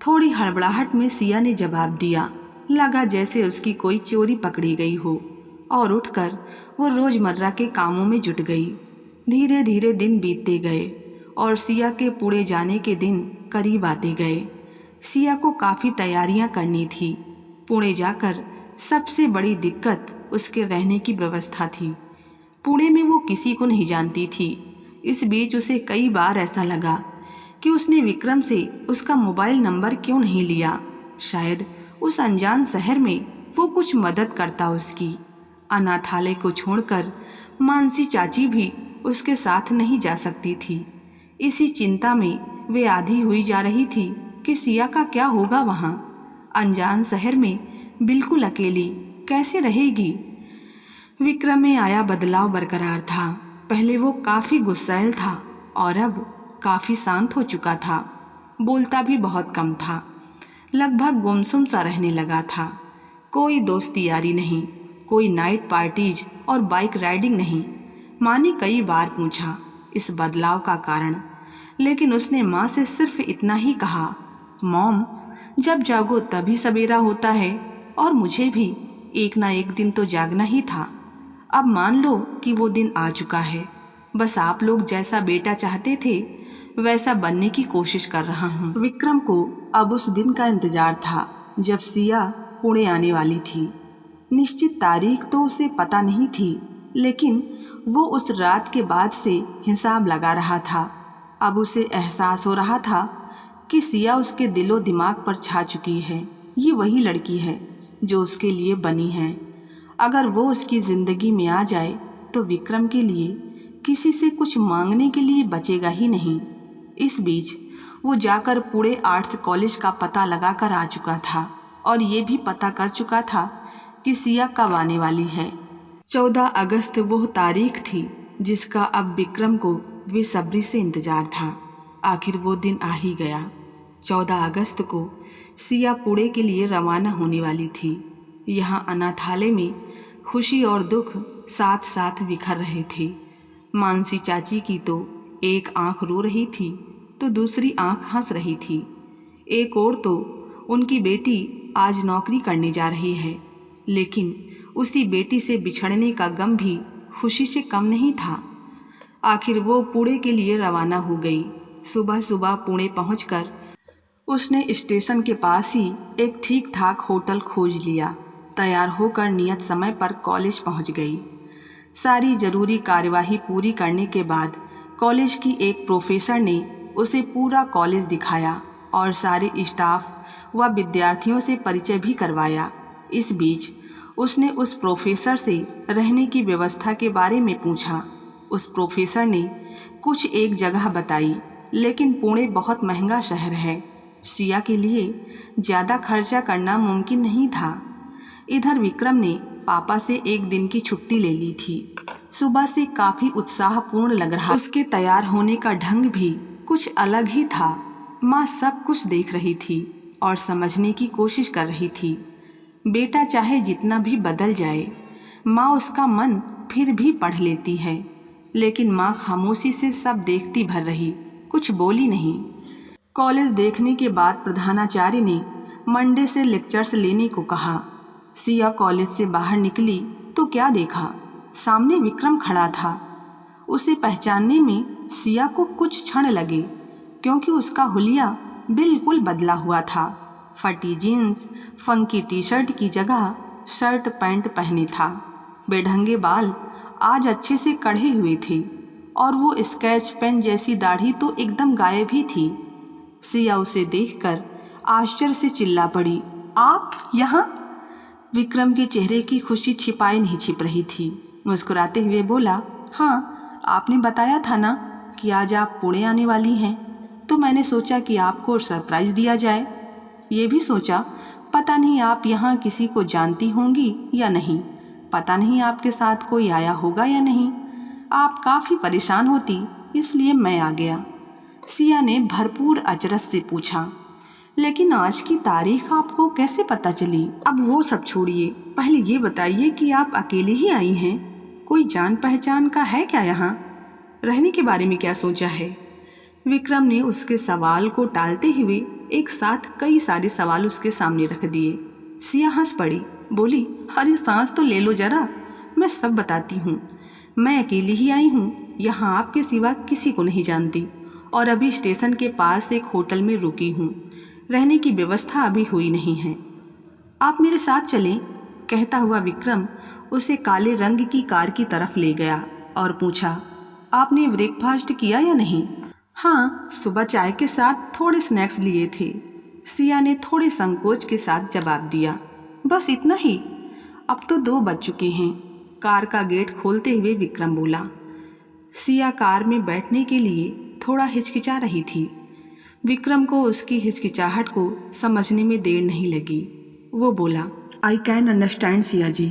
थोड़ी हड़बड़ाहट में सिया ने जवाब दिया। लगा जैसे उसकी कोई चोरी पकड़ी गई हो, और उठकर वो रोज़मर्रा के कामों में जुट गई। धीरे धीरे दिन बीतते गए और सिया के पुणे जाने के दिन करीब आते गए। सिया को काफ़ी तैयारियां करनी थी। पुणे जाकर सबसे बड़ी दिक्कत उसके रहने की व्यवस्था थी। पुणे में वो किसी को नहीं जानती थी। इस बीच उसे कई बार ऐसा लगा कि उसने विक्रम से उसका मोबाइल नंबर क्यों नहीं लिया। शायद उस अनजान शहर में वो कुछ मदद करता उसकी। अनाथालय को छोड़कर मानसी चाची भी उसके साथ नहीं जा सकती थी। इसी चिंता में वे आधी हुई जा रही थी कि सिया का क्या होगा वहाँ अनजान शहर में, बिल्कुल अकेली कैसे रहेगी। विक्रम में आया बदलाव बरकरार था। पहले वो काफ़ी गुस्सैल था और अब काफ़ी शांत हो चुका था। बोलता भी बहुत कम था। लगभग गुमसुम सा रहने लगा था। कोई दोस्ती यारी नहीं, कोई नाइट पार्टीज और बाइक राइडिंग नहीं। माँ ने कई बार पूछा इस बदलाव का कारण, लेकिन उसने माँ से सिर्फ इतना ही कहा, मॉम, जब जागो तभी सवेरा होता है और मुझे भी एक ना एक दिन तो जागना ही था। अब मान लो कि वो दिन आ चुका है। बस आप लोग जैसा बेटा चाहते थे वैसा बनने की कोशिश कर रहा हूँ। विक्रम को अब उस दिन का इंतजार था जब सिया पुणे आने वाली थी। निश्चित तारीख तो उसे पता नहीं थी, लेकिन वो उस रात के बाद से हिसाब लगा रहा था। अब उसे एहसास हो रहा था कि सिया उसके दिलो दिमाग पर छा चुकी है। ये वही लड़की है जो उसके लिए बनी है। अगर वो उसकी ज़िंदगी में आ जाए तो विक्रम के लिए किसी से कुछ मांगने के लिए बचेगा ही नहीं। इस बीच वो जाकर पूरे आर्ट्स कॉलेज का पता लगाकर आ चुका था और ये भी पता कर चुका था कि सिया कब आने वाली है। 14 अगस्त वो तारीख थी जिसका अब विक्रम को बेसब्री से इंतजार था। आखिर वो दिन आ ही गया। 14 अगस्त को सिया पुणे के लिए रवाना होने वाली थी। यहाँ अनाथालय में खुशी और दुख साथ साथ बिखर रहे थे। मानसी चाची की तो एक आंख रो रही थी तो दूसरी आंख हंस रही थी। एक और तो उनकी बेटी आज नौकरी करने जा रही है, लेकिन उसी बेटी से बिछड़ने का गम भी खुशी से कम नहीं था। आखिर वो पुणे के लिए रवाना हो गई। सुबह सुबह पुणे पहुंचकर उसने स्टेशन के पास ही एक ठीक ठाक होटल खोज लिया। तैयार होकर नियत समय पर कॉलेज पहुंच गई। सारी ज़रूरी कार्यवाही पूरी करने के बाद कॉलेज की एक प्रोफेसर ने उसे पूरा कॉलेज दिखाया और सारे स्टाफ व विद्यार्थियों से परिचय भी करवाया। इस बीच उसने उस प्रोफेसर से रहने की व्यवस्था के बारे में पूछा। उस प्रोफेसर ने कुछ एक जगह बताई, लेकिन पुणे बहुत महंगा शहर है। सिया के लिए ज़्यादा खर्चा करना मुमकिन नहीं था। इधर विक्रम ने पापा से एक दिन की छुट्टी ले ली थी। सुबह से काफ़ी उत्साहपूर्ण लग रहा। उसके तैयार होने का ढंग भी कुछ अलग ही था। माँ सब कुछ देख रही थी और समझने की कोशिश कर रही थी। बेटा चाहे जितना भी बदल जाए, माँ उसका मन फिर भी पढ़ लेती है। लेकिन माँ खामोशी से सब देखती भर रही, कुछ बोली नहीं। कॉलेज देखने के बाद प्रधानाचार्य ने मंडे से लेक्चर्स लेने को कहा। सिया कॉलेज से बाहर निकली तो क्या देखा, सामने विक्रम खड़ा था। उसे पहचानने में सिया को कुछ क्षण लगे, क्योंकि उसका हुलिया बिल्कुल बदला हुआ था। फटी जीन्स फंकी टी शर्ट की जगह शर्ट पैंट पहने था। बेढंगे बाल आज अच्छे से कढ़े हुए थे और वो स्केच पेन जैसी दाढ़ी तो एकदम गायब ही थी। सिया उसे देखकर आश्चर्य से चिल्ला पड़ी, आप यहाँ? विक्रम के चेहरे की खुशी छिपाए नहीं छिप रही थी। मुस्कुराते हुए बोला, हाँ, आपने बताया था ना कि आज आप पुणे आने वाली हैं, तो मैंने सोचा कि आपको सरप्राइज़ दिया जाए। ये भी सोचा पता नहीं आप यहाँ किसी को जानती होंगी या नहीं, पता नहीं आपके साथ कोई आया होगा या नहीं। आप काफ़ी परेशान होती, इसलिए मैं आ गया। सिया ने भरपूर अचरज से पूछा, लेकिन आज की तारीख आपको कैसे पता चली? अब वो सब छोड़िए, पहले ये बताइए कि आप अकेले ही आई हैं? कोई जान पहचान का है क्या यहाँ? रहने के बारे में क्या सोचा है? विक्रम ने उसके सवाल को टालते हुए एक साथ कई सारे सवाल उसके सामने रख दिए। सिया हंस पड़ी, बोली, अरे सांस तो ले लो जरा, मैं सब बताती हूँ। मैं अकेली ही आई हूँ, यहाँ आपके सिवा किसी को नहीं जानती और अभी स्टेशन के पास एक होटल में रुकी हूँ। रहने की व्यवस्था अभी हुई नहीं है। आप मेरे साथ चलें, कहता हुआ विक्रम उसे काले रंग की कार की तरफ ले गया और पूछा, आपने ब्रेकफास्ट किया या नहीं? हाँ, सुबह चाय के साथ थोड़े स्नैक्स लिए थे। सिया ने थोड़े संकोच के साथ जवाब दिया, बस इतना ही? अब तो 2 बज चुके हैं। कार का गेट खोलते हुए विक्रम बोला। सिया कार में बैठने के लिए थोड़ा हिचकिचा रही थी। विक्रम को उसकी हिचकिचाहट को समझने में देर नहीं लगी। वो बोला, I can understand Siya ji,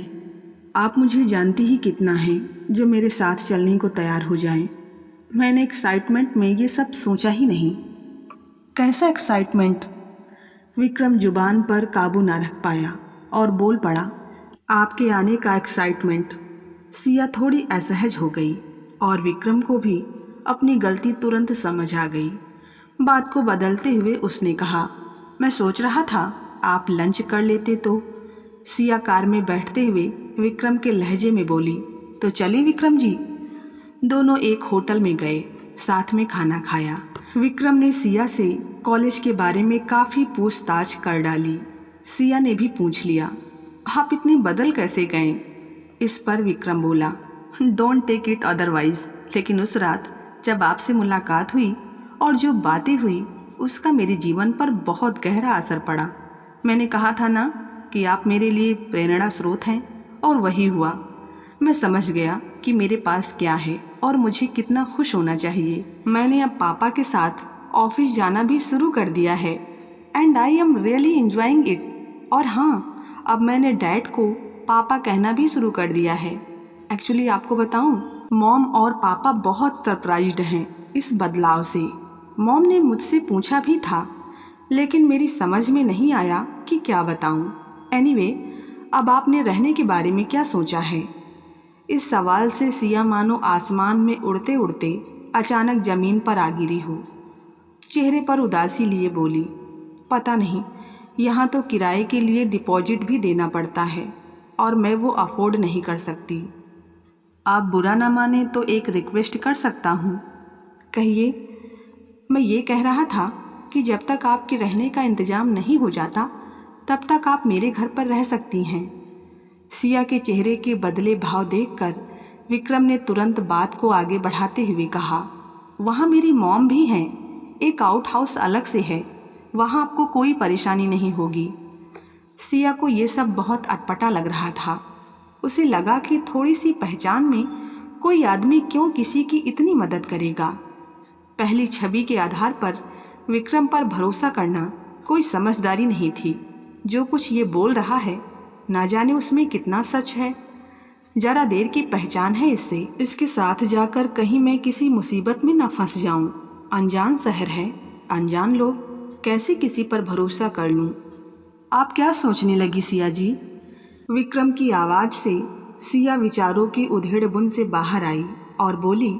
आप मुझे जानती ही कितना है जो मेरे साथ चलने को तैयार हो जाएं। मैंने एक्साइटमेंट में ये सब सोचा ही नहीं। कैसा एक्साइटमेंट? विक्रम जुबान पर काबू ना रख पाया और बोल पड़ा, आपके आने का एक्साइटमेंट। सिया थोड़ी असहज हो गई और विक्रम को भी अपनी गलती तुरंत समझ आ गई। बात को बदलते हुए उसने कहा, मैं सोच रहा था आप लंच कर लेते तो। सिया कार में बैठते हुए विक्रम के लहजे में बोली, तो चलें विक्रम जी। दोनों एक होटल में गए, साथ में खाना खाया। विक्रम ने सिया से कॉलेज के बारे में काफ़ी पूछताछ कर डाली। सिया ने भी पूछ लिया आप इतने बदल कैसे गए? इस पर विक्रम बोला, डोंट टेक इट अदरवाइज। लेकिन उस रात जब आपसे मुलाकात हुई और जो बातें हुई उसका मेरे जीवन पर बहुत गहरा असर पड़ा। मैंने कहा था ना कि आप मेरे लिए प्रेरणा स्रोत हैं, और वही हुआ। मैं समझ गया कि मेरे पास क्या है और मुझे कितना खुश होना चाहिए। मैंने अब पापा के साथ ऑफिस जाना भी शुरू कर दिया है and I am really enjoying it. और हाँ, अब मैंने डैड को पापा कहना भी शुरू कर दिया है। एक्चुअली आपको बताऊं, मॉम और पापा बहुत सरप्राइज्ड हैं इस बदलाव से। मॉम ने मुझसे पूछा भी था, लेकिन मेरी समझ में नहीं आया कि क्या बताऊं। एनीवे, अब आपने रहने के बारे में क्या सोचा है? इस सवाल से सिया मानो आसमान में उड़ते उड़ते अचानक जमीन पर आ गिरी हो। चेहरे पर उदासी लिए बोली, पता नहीं, यहाँ तो किराए के लिए डिपॉजिट भी देना पड़ता है और मैं वो अफोर्ड नहीं कर सकती। आप बुरा ना माने तो एक रिक्वेस्ट कर सकता हूँ। कहिए। मैं ये कह रहा था कि जब तक आपके रहने का इंतज़ाम नहीं हो जाता तब तक आप मेरे घर पर रह सकती हैं। सिया के चेहरे के बदले भाव देखकर विक्रम ने तुरंत बात को आगे बढ़ाते हुए कहा, वहाँ मेरी मॉम भी हैं, एक आउट हाउस अलग से है, वहाँ आपको कोई परेशानी नहीं होगी। सिया को ये सब बहुत अटपटा लग रहा था। उसे लगा कि थोड़ी सी पहचान में कोई आदमी क्यों किसी की इतनी मदद करेगा। पहली छवि के आधार पर विक्रम पर भरोसा करना कोई समझदारी नहीं थी। जो कुछ ये बोल रहा है ना जाने उसमें कितना सच है। जरा देर की पहचान है इससे, इसके साथ जाकर कहीं मैं किसी मुसीबत में ना फंस जाऊं। अनजान शहर है, अनजान लोग, कैसे किसी पर भरोसा कर लूं। आप क्या सोचने लगी सिया जी? विक्रम की आवाज़ से सिया विचारों की उधेड़-बुन से बाहर आई और बोली,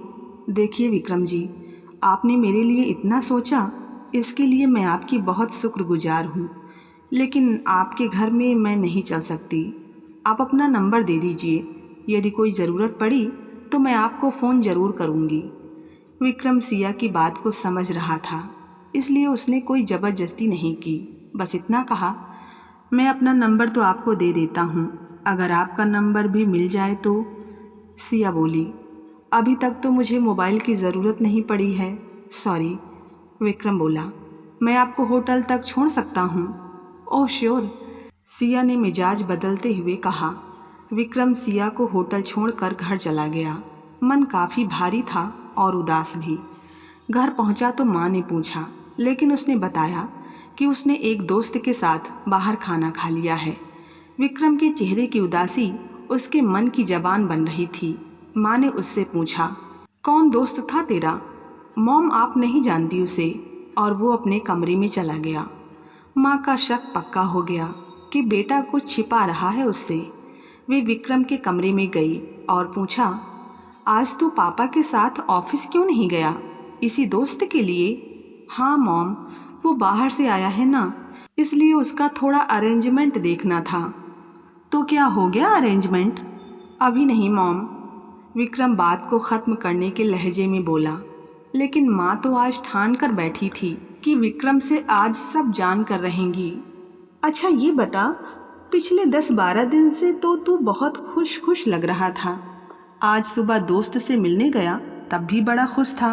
देखिए विक्रम जी, आपने मेरे लिए इतना सोचा, इसके लिए मैं आपकी बहुत शुक्रगुजार हूँ। लेकिन आपके घर में मैं नहीं चल सकती। आप अपना नंबर दे दीजिए, यदि कोई ज़रूरत पड़ी तो मैं आपको फ़ोन ज़रूर करूँगी। विक्रम सिया की बात को समझ रहा था, इसलिए उसने कोई ज़बरदस्ती नहीं की। बस इतना कहा, मैं अपना नंबर तो आपको दे देता हूँ, अगर आपका नंबर भी मिल जाए तो। सिया बोली, अभी तक तो मुझे मोबाइल की ज़रूरत नहीं पड़ी है, सॉरी। विक्रम बोला, मैं आपको होटल तक छोड़ सकता हूँ। ओह श्योर, सिया ने मिजाज बदलते हुए कहा। विक्रम सिया को होटल छोड़कर घर चला गया। मन काफ़ी भारी था और उदास भी। घर पहुंचा तो माँ ने पूछा, लेकिन उसने बताया कि उसने एक दोस्त के साथ बाहर खाना खा लिया है। विक्रम के चेहरे की उदासी उसके मन की जबान बन रही थी। माँ ने उससे पूछा, कौन दोस्त था तेरा? मॉम आप नहीं जानती उसे, और वो अपने कमरे में चला गया। माँ का शक पक्का हो गया कि बेटा कुछ छिपा रहा है उससे। वे विक्रम के कमरे में गई और पूछा, आज तू पापा के साथ ऑफिस क्यों नहीं गया? इसी दोस्त के लिए? हाँ मॉम, वो बाहर से आया है ना, इसलिए उसका थोड़ा अरेंजमेंट देखना था। तो क्या हो गया अरेंजमेंट? अभी नहीं मॉम, विक्रम बात को ख़त्म करने के लहजे में बोला। लेकिन माँ तो आज ठान कर बैठी थी कि विक्रम से आज सब जान कर रहेंगी। अच्छा ये बता, पिछले 10-12 दिन से तो तू बहुत खुश खुश लग रहा था। आज सुबह दोस्त से मिलने गया तब भी बड़ा खुश था,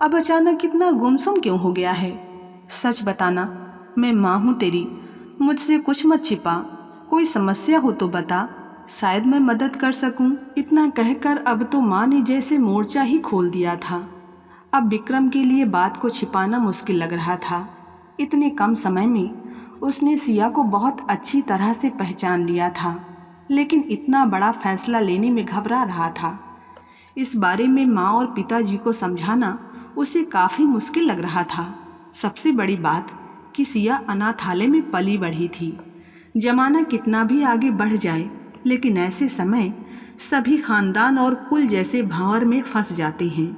अब अचानक इतना गुमसुम क्यों हो गया है? सच बताना, मैं माँ हूँ तेरी, मुझसे कुछ मत छिपा। कोई समस्या हो तो बता, शायद मैं मदद कर सकूं। इतना कहकर अब तो माँ ने जैसे मोर्चा ही खोल दिया था। अब विक्रम के लिए बात को छिपाना मुश्किल लग रहा था। इतने कम समय में उसने सिया को बहुत अच्छी तरह से पहचान लिया था, लेकिन इतना बड़ा फैसला लेने में घबरा रहा था। इस बारे में माँ और पिताजी को समझाना उसे काफ़ी मुश्किल लग रहा था। सबसे बड़ी बात कि सिया अनाथालय में पली बढ़ी थी। जमाना कितना भी आगे बढ़ जाए, लेकिन ऐसे समय सभी खानदान और कुल जैसे भांवर में फंस जाते हैं।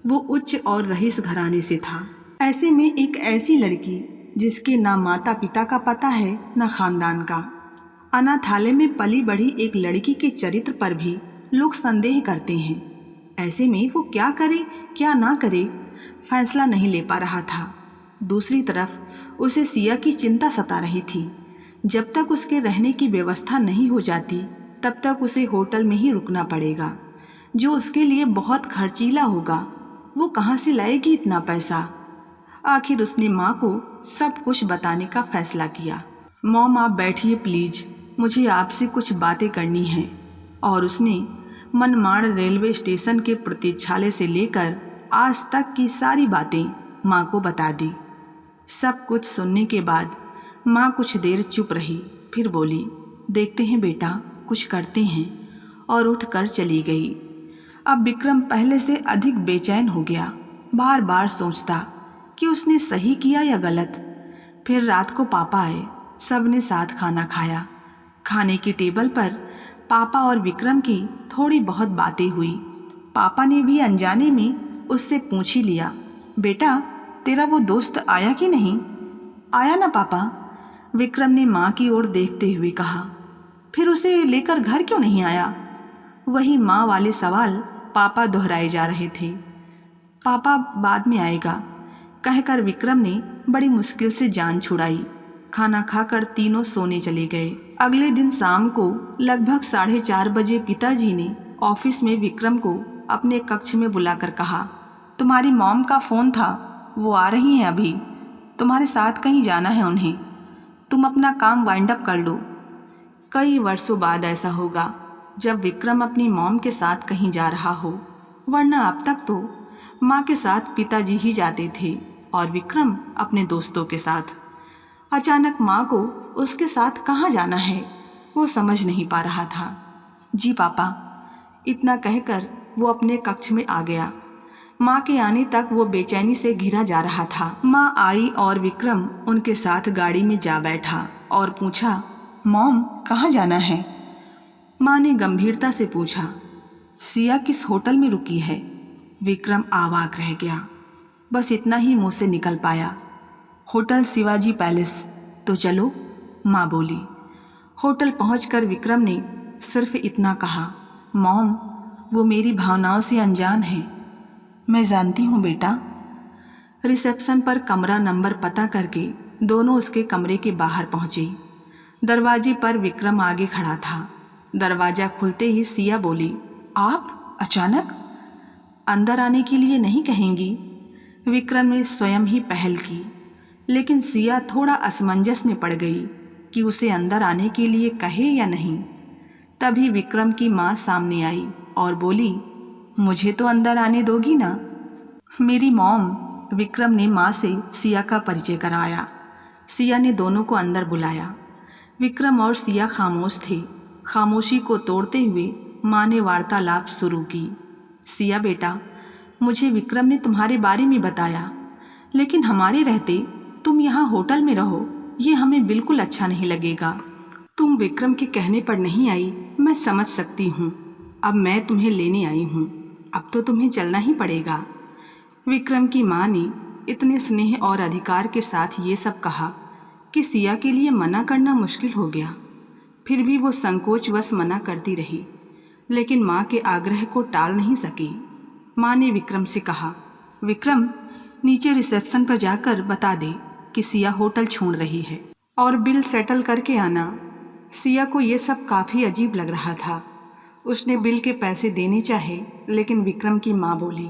वो उच्च और रईस घराने से था। ऐसे में एक ऐसी लड़की जिसके ना माता पिता का पता है ना खानदान का, अनाथालय में पली बढ़ी एक लड़की के चरित्र पर भी लोग संदेह करते हैं। ऐसे में वो क्या करे क्या ना करे, फैसला नहीं ले पा रहा था। दूसरी तरफ उसे सिया की चिंता सता रही थी। जब तक उसके रहने की व्यवस्था नहीं हो जाती तब तक उसे होटल में ही रुकना पड़ेगा, जो उसके लिए बहुत खर्चीला होगा। वो कहाँ से लाएगी इतना पैसा? आखिर उसने माँ को सब कुछ बताने का फैसला किया। मॉम, आप बैठिए प्लीज, मुझे आपसे कुछ बातें करनी हैं। और उसने मनमाड़ रेलवे स्टेशन के प्रतीक्षालय से लेकर आज तक की सारी बातें माँ को बता दी। सब कुछ सुनने के बाद माँ कुछ देर चुप रही, फिर बोली, देखते हैं बेटा, कुछ करते हैं, और उठकर चली गई। अब विक्रम पहले से अधिक बेचैन हो गया, बार बार सोचता कि उसने सही किया या गलत। फिर रात को पापा आए, सबने साथ खाना खाया। खाने की टेबल पर पापा और विक्रम की थोड़ी बहुत बातें हुई। पापा ने भी अनजाने में उससे पूछ ही लिया, बेटा तेरा वो दोस्त आया कि नहीं? आया ना पापा, विक्रम ने माँ की ओर देखते हुए कहा। फिर उसे लेकर घर क्यों नहीं आया? वही माँ वाले सवाल पापा दोहराए जा रहे थे। पापा बाद में आएगा, कहकर विक्रम ने बड़ी मुश्किल से जान छुड़ाई। खाना खाकर तीनों सोने चले गए। अगले दिन शाम को लगभग 4:30 बजे पिताजी ने ऑफिस में विक्रम को अपने कक्ष में बुलाकर कहा, तुम्हारी मॉम का फ़ोन था, वो आ रही हैं अभी, तुम्हारे साथ कहीं जाना है उन्हें, तुम अपना काम वाइंड अप कर लो। कई वर्षों बाद ऐसा होगा जब विक्रम अपनी मॉम के साथ कहीं जा रहा हो, वरना अब तक तो माँ के साथ पिताजी ही जाते थे और विक्रम अपने दोस्तों के साथ। अचानक माँ को उसके साथ कहाँ जाना है वो समझ नहीं पा रहा था। जी पापा, इतना कहकर वो अपने कक्ष में आ गया। माँ के आने तक वो बेचैनी से घिरा जा रहा था। माँ आई और विक्रम उनके साथ गाड़ी में जा बैठा और पूछा, मॉम कहाँ जाना है? माँ ने गंभीरता से पूछा, सिया किस होटल में रुकी है? विक्रम आवाक रह गया, बस इतना ही मुंह से निकल पाया, होटल शिवाजी पैलेस। तो चलो, माँ बोली। होटल पहुंचकर विक्रम ने सिर्फ इतना कहा, मॉम वो मेरी भावनाओं से अनजान है। मैं जानती हूँ बेटा। रिसेप्शन पर कमरा नंबर पता करके दोनों उसके कमरे के बाहर पहुंचे। दरवाजे पर विक्रम आगे खड़ा था। दरवाज़ा खुलते ही सिया बोली, आप अचानक? अंदर आने के लिए नहीं कहेंगी? विक्रम ने स्वयं ही पहल की, लेकिन सिया थोड़ा असमंजस में पड़ गई कि उसे अंदर आने के लिए कहे या नहीं। तभी विक्रम की माँ सामने आई और बोली, मुझे तो अंदर आने दोगी ना? मेरी मॉम। विक्रम ने माँ से सिया का परिचय कराया। सिया ने दोनों को अंदर बुलाया। विक्रम और सिया खामोश थे। खामोशी को तोड़ते हुए माँ ने वार्तालाप शुरू की, सिया बेटा, मुझे विक्रम ने तुम्हारे बारे में बताया, लेकिन हमारे रहते तुम यहाँ होटल में रहो ये हमें बिल्कुल अच्छा नहीं लगेगा। तुम विक्रम के कहने पर नहीं आई, मैं समझ सकती हूँ। अब मैं तुम्हें लेने आई हूँ, अब तो तुम्हें चलना ही पड़ेगा। विक्रम की माँ ने इतने स्नेह और अधिकार के साथ ये सब कहा कि सिया के लिए मना करना मुश्किल हो गया। फिर भी वो संकोचवश मना करती रही, लेकिन माँ के आग्रह को टाल नहीं सकी। माँ ने विक्रम से कहा, विक्रम नीचे रिसेप्शन पर जाकर बता दे कि सिया होटल छोड़ रही है और बिल सेटल करके आना। सिया को ये सब काफ़ी अजीब लग रहा था। उसने बिल के पैसे देने चाहे, लेकिन विक्रम की माँ बोली,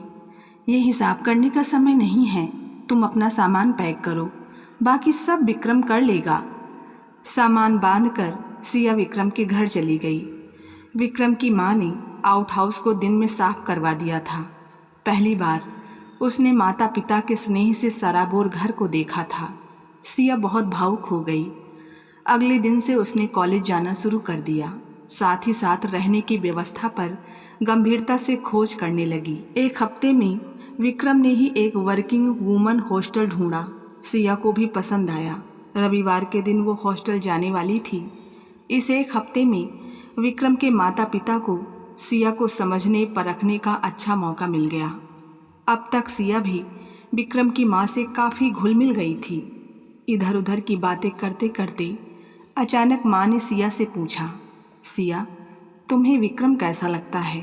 ये हिसाब करने का समय नहीं है, तुम अपना सामान पैक करो, बाकी सब विक्रम कर लेगा। सामान बांधकर सिया विक्रम के घर चली गई। विक्रम की माँ ने आउट हाउस को दिन में साफ करवा दिया था। पहली बार उसने माता पिता के स्नेह से सराबोर घर को देखा था। सिया बहुत भावुक हो गई। अगले दिन से उसने कॉलेज जाना शुरू कर दिया। साथ ही साथ रहने की व्यवस्था पर गंभीरता से खोज करने लगी। एक हफ्ते में विक्रम ने ही एक वर्किंग वूमन हॉस्टल ढूंढा। सिया को भी पसंद आया। रविवार के दिन वो हॉस्टल जाने वाली थी। इस एक हफ्ते में विक्रम के माता पिता को सिया को समझने परखने का अच्छा मौका मिल गया। अब तक सिया भी विक्रम की माँ से काफ़ी घुल मिल गई थी। इधर उधर की बातें करते करते अचानक माँ ने सिया से पूछा, सिया तुम्हें विक्रम कैसा लगता है?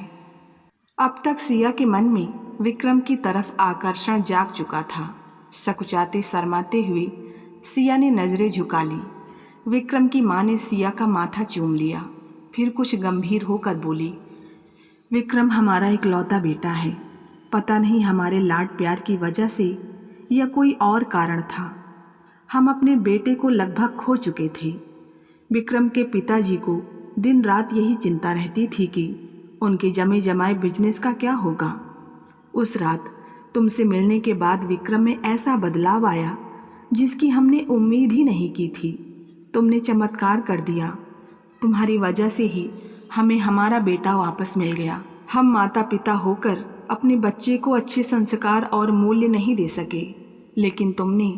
अब तक सिया के मन में विक्रम की तरफ आकर्षण जाग चुका था। सकुचाते शर्माते हुए सिया ने नज़रें झुका ली। विक्रम की माँ ने सिया का माथा चूम लिया, फिर कुछ गंभीर होकर बोली, विक्रम हमारा इकलौता बेटा है। पता नहीं हमारे लाड प्यार की वजह से या कोई और कारण था, हम अपने बेटे को लगभग खो चुके थे। विक्रम के पिताजी को दिन रात यही चिंता रहती थी कि उनके जमे जमाए बिजनेस का क्या होगा। उस रात तुमसे मिलने के बाद विक्रम में ऐसा बदलाव आया जिसकी हमने उम्मीद ही नहीं की थी। तुमने चमत्कार कर दिया। तुम्हारी वजह से ही हमें हमारा बेटा वापस मिल गया। हम माता पिता होकर अपने बच्चे को अच्छे संस्कार और मूल्य नहीं दे सके, लेकिन तुमने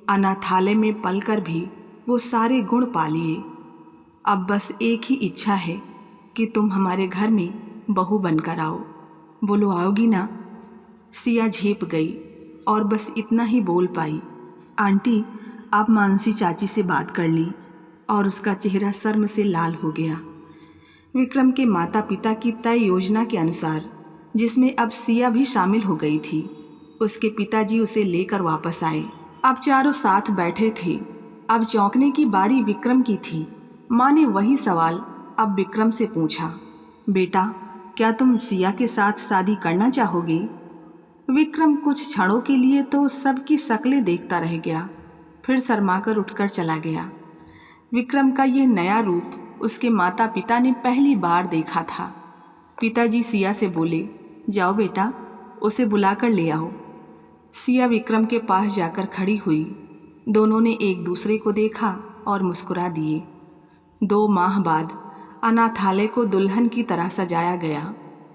अनाथालय में पलकर भी वो सारे गुण पा लिए। अब बस एक ही इच्छा है कि तुम हमारे घर में बहू बनकर आओ। बोलो आओगी ना? सिया झेप गई और बस इतना ही बोल पाई, आंटी आप मानसी चाची से बात कर ली, और उसका चेहरा शर्म से लाल हो गया। विक्रम के माता पिता की तय योजना के अनुसार, जिसमें अब सिया भी शामिल हो गई थी, उसके पिताजी उसे लेकर वापस आए। अब चारों साथ बैठे थे। अब चौंकने की बारी विक्रम की थी। माँ ने वही सवाल अब विक्रम से पूछा, बेटा क्या तुम सिया के साथ शादी करना चाहोगे? विक्रम कुछ क्षणों के लिए तो सबकी शक्लें देखता रह गया, फिर शर्माकर उठकर चला गया। विक्रम का ये नया रूप उसके माता पिता ने पहली बार देखा था। पिताजी सिया से बोले, जाओ बेटा उसे बुलाकर ले आओ। सिया विक्रम के पास जाकर खड़ी हुई। दोनों ने एक दूसरे को देखा और मुस्कुरा दिए। 2 माह बाद अनाथालय को दुल्हन की तरह सजाया गया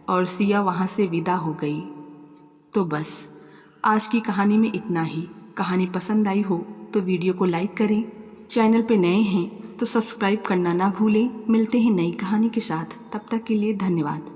और सिया वहाँ से विदा हो गई। तो बस आज की कहानी में इतना ही। कहानी पसंद आई हो तो वीडियो को लाइक करें। चैनल पे नए हैं तो सब्सक्राइब करना ना भूलें। मिलते हैं नई कहानी के साथ, तब तक के लिए धन्यवाद।